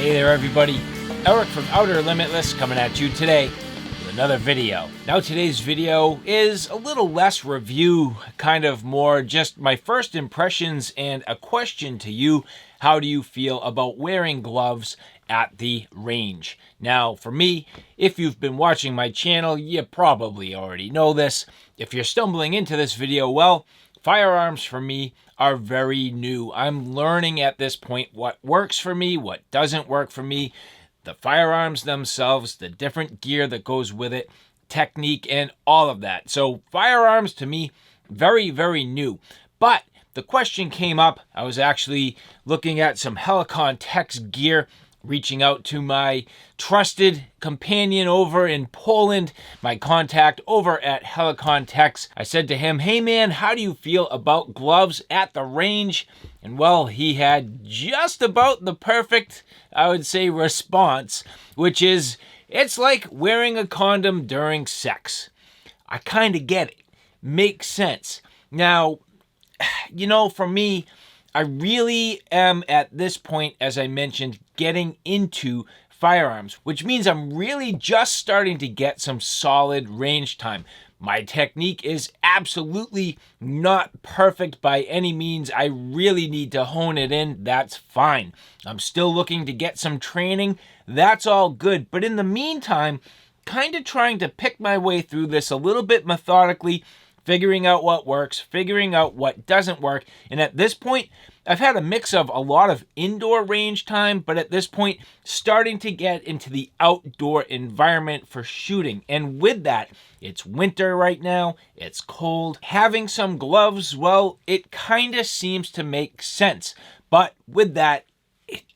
Hey there everybody, Eric from Outer Limitless coming at you today with another video. Now today's video is a little less review, kind of more just my first impressions and a question to you. How do you feel about wearing gloves at the range? Now for me, if you've been watching my channel, you probably already know this. If you're stumbling into this video, well, firearms for me are very new. I'm learning at this point what works for me, what doesn't work for me, the firearms themselves, the different gear that goes with it, technique, and all of that. So firearms to me, very, very new. But the question came up, I was actually looking at some Helikon-Tex gear, reaching out to my trusted companion over in Poland, my contact over at Helikon-Tex. I said to him, hey man, how do you feel about gloves at the range? And well, he had just about the perfect, I would say, response, which is, it's like wearing a condom during sex. I kind of get it. Makes sense. Now, you know, for me, I really am at this point, as I mentioned, getting into firearms, which means I'm really just starting to get some solid range time. My technique is absolutely not perfect by any means. I really need to hone it in. That's fine. I'm still looking to get some training. That's all good. But in the meantime, kind of trying to pick my way through this a little bit methodically, figuring out what works, figuring out what doesn't work. And at this point, I've had a mix of a lot of indoor range time, but at this point, starting to get into the outdoor environment for shooting. And with that, it's winter right now, it's cold. Having some gloves, well, it kind of seems to make sense. But with that,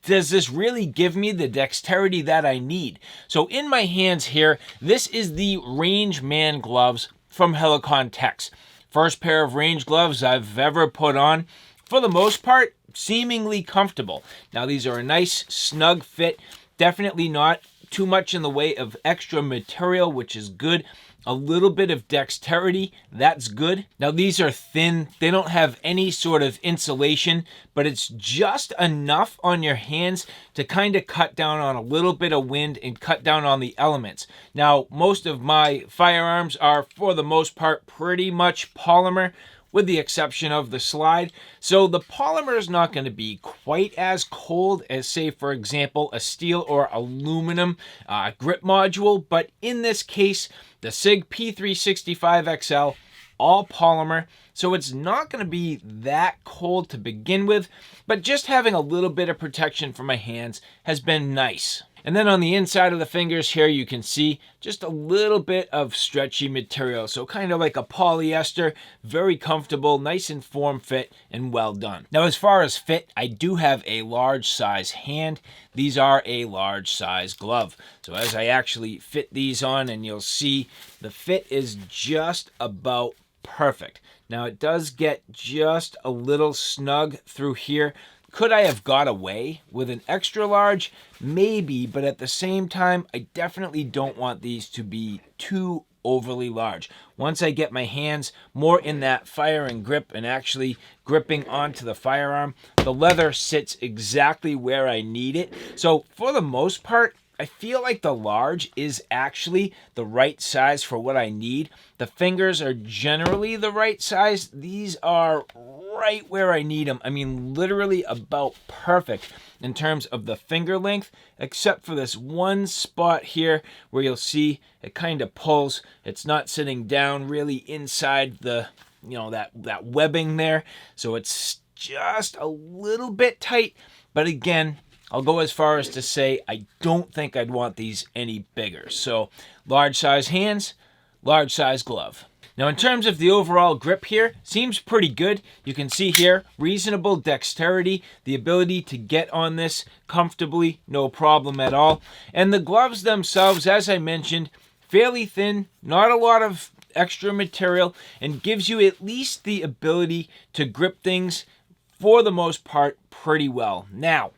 does this really give me the dexterity that I need? So in my hands here, this is the Rangeman gloves from Helikon-Tex. First pair of range gloves I've ever put on. For the most part, seemingly comfortable. Now these are a nice snug fit, definitely not too much in the way of extra material, which is good. A little bit of dexterity, that's good. Now these are thin, they don't have any sort of insulation, but it's just enough on your hands to kind of cut down on a little bit of wind and cut down on the elements. Now most of my firearms are, for the most part, pretty much polymer, with the exception of the slide. So the polymer is not going to be quite as cold as, say, for example, a steel or aluminum grip module. But in this case, the SIG P365XL, all polymer. So it's not going to be that cold to begin with, but just having a little bit of protection for my hands has been nice. And then on the inside of the fingers here, you can see just a little bit of stretchy material. So kind of like a polyester, very comfortable, nice and form fit, and well done. Now, as far as fit, I do have a large size hand. These are a large size glove. So as I actually fit these on, and you'll see the fit is just about perfect. Now it does get just a little snug through here. Could I have got away with an extra large? Maybe, but at the same time, I definitely don't want these to be too overly large. Once I get my hands more in that fire and grip and actually gripping onto the firearm, the leather sits exactly where I need it. So for the most part, I feel like the large is actually the right size for what I need. The fingers are generally the right size. These are right where I need them. I mean, literally about perfect in terms of the finger length, except for this one spot here where you'll see it kind of pulls. It's not sitting down really inside the, you know, that webbing there. So it's just a little bit tight, but again, I'll go as far as to say I don't think I'd want these any bigger. So large size hands, large size glove. Now in terms of the overall grip here, seems pretty good. You can see here, reasonable dexterity, the ability to get on this comfortably, no problem at all. And the gloves themselves, as I mentioned, fairly thin, not a lot of extra material, and gives you at least the ability to grip things, for the most part, pretty well. Now,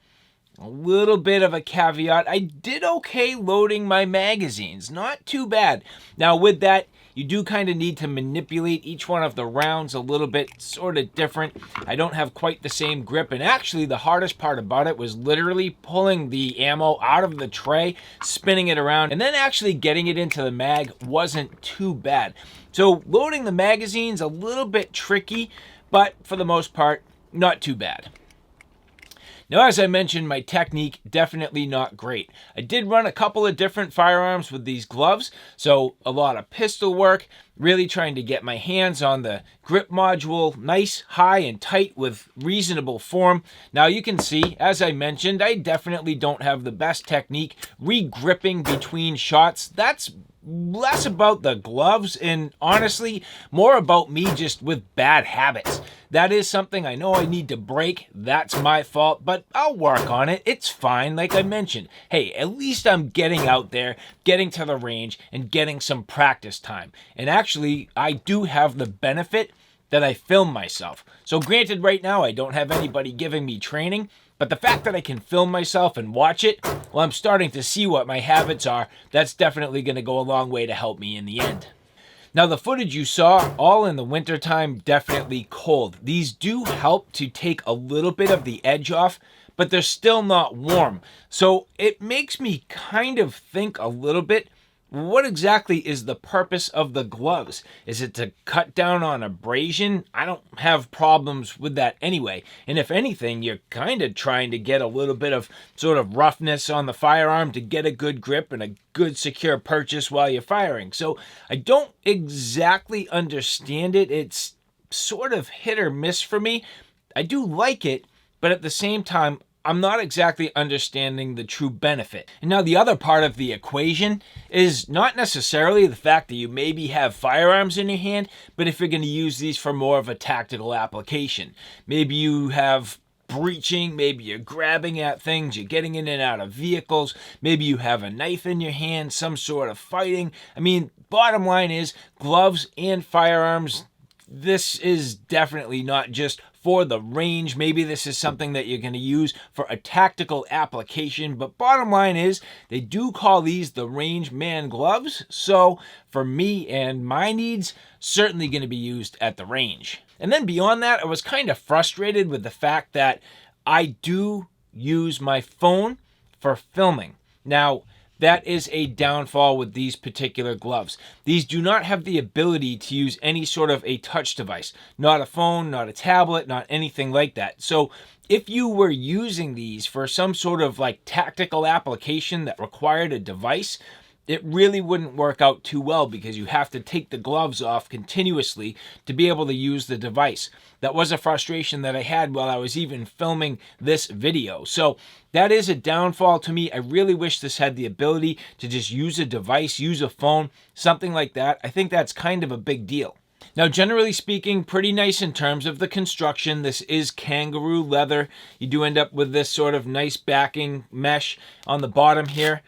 a little bit of a caveat, I did okay loading my magazines, not too bad. Now with that, You do kind of need to manipulate each one of the rounds a little bit, sort of different. I don't have quite the same grip, and actually the hardest part about it was literally pulling the ammo out of the tray, spinning it around, and then actually getting it into the mag wasn't too bad. So loading the magazine's a little bit tricky, but for the most part, not too bad. Now, as I mentioned, my technique, definitely not great. I did run a couple of different firearms with these gloves, so a lot of pistol work, really trying to get my hands on the grip module nice, high, and tight with reasonable form. Now, you can see, as I mentioned, I definitely don't have the best technique. Re-gripping between shots, that's less about the gloves and honestly more about me just with bad habits. That is something I know I need to break. That's my fault, but I'll work on it. It's fine. Like I mentioned, hey, at least I'm getting out there, getting to the range, and getting some practice time. And actually, I do have the benefit that I film myself. So granted, right now I don't have anybody giving me training, but the fact that I can film myself and watch it, well, I'm starting to see what my habits are. That's definitely going to go a long way to help me in the end. Now, the footage you saw, all in the wintertime, definitely cold. These do help to take a little bit of the edge off, but they're still not warm. So it makes me kind of think a little bit, what exactly is the purpose of the gloves? Is it to cut down on abrasion? I don't have problems with that anyway. And if anything, you're kind of trying to get a little bit of sort of roughness on the firearm to get a good grip and a good secure purchase while you're firing. So I don't exactly understand it. It's sort of hit or miss for me. I do like it, but at the same time, I'm not exactly understanding the true benefit. And now the other part of the equation is not necessarily the fact that you maybe have firearms in your hand, but if you're going to use these for more of a tactical application. Maybe you have breaching, maybe you're grabbing at things, you're getting in and out of vehicles, maybe you have a knife in your hand, some sort of fighting. I mean, bottom line is gloves and firearms, this is definitely not just for the range. Maybe this is something that you're going to use for a tactical application, but bottom line is they do call these the range man gloves. So for me and my needs, certainly going to be used at the range. And then beyond that, I was kind of frustrated with the fact that I do use my phone for filming. Now, that is a downfall with these particular gloves. These do not have the ability to use any sort of a touch device. Not a phone, not a tablet, not anything like that. So if you were using these for some sort of like tactical application that required a device, it really wouldn't work out too well because you have to take the gloves off continuously to be able to use the device. That was a frustration that I had while I was even filming this video. So that is a downfall to me. I really wish this had the ability to just use a device, use a phone, something like that. I think that's kind of a big deal. Now, generally speaking, pretty nice in terms of the construction. This is kangaroo leather. You do end up with this sort of nice backing mesh on the bottom here.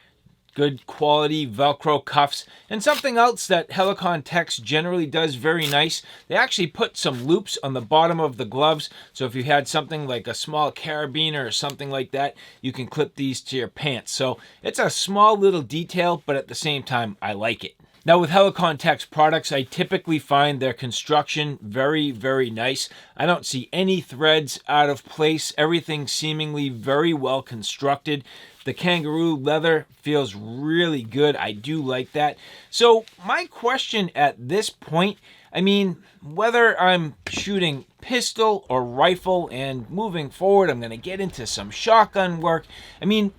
Good quality Velcro cuffs. And something else that Helikon-Tex generally does very nice, they actually put some loops on the bottom of the gloves. So if you had something like a small carabiner or something like that, you can clip these to your pants. So it's a small little detail, but at the same time, I like it. Now with Helikon-Tex products, I typically find their construction very, very nice. I don't see any threads out of place. Everything seemingly very well constructed. The kangaroo leather feels really good. I do like that. So my question at this point, I mean, whether I'm shooting pistol or rifle and moving forward, I'm going to get into some shotgun work. I mean,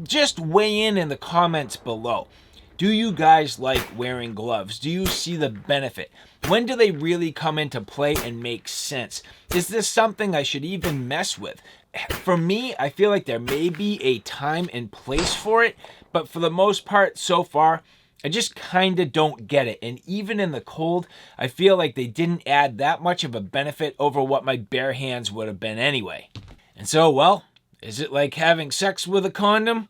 just weigh in the comments below. Do you guys like wearing gloves? Do you see the benefit? When do they really come into play and make sense? Is this something I should even mess with? For me, I feel like there may be a time and place for it, but for the most part so far, I just kind of don't get it. And even in the cold, I feel like they didn't add that much of a benefit over what my bare hands would have been anyway. And so, well, is it like having sex with a condom?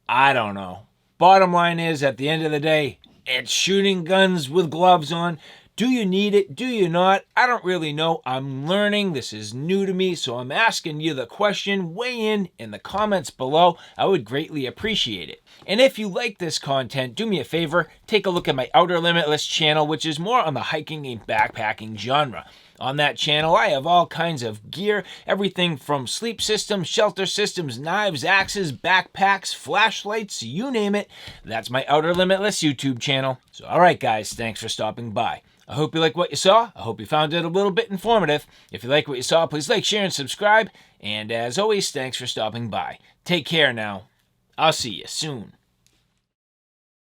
I don't know. Bottom line is, at the end of the day, it's shooting guns with gloves on. Do you need it? Do you not? I don't really know. I'm learning. This is new to me, so I'm asking you the question. Weigh in the comments below. I would greatly appreciate it. And if you like this content, do me a favor, take a look at my Outer Limitless channel, which is more on the hiking and backpacking genre. On that channel, I have all kinds of gear, everything from sleep systems, shelter systems, knives, axes, backpacks, flashlights, you name it. That's my Outer Limitless YouTube channel. So alright guys, thanks for stopping by. I hope you like what you saw. I hope you found it a little bit informative. If you like what you saw, please like, share, and subscribe. And as always, thanks for stopping by. Take care now. I'll see you soon.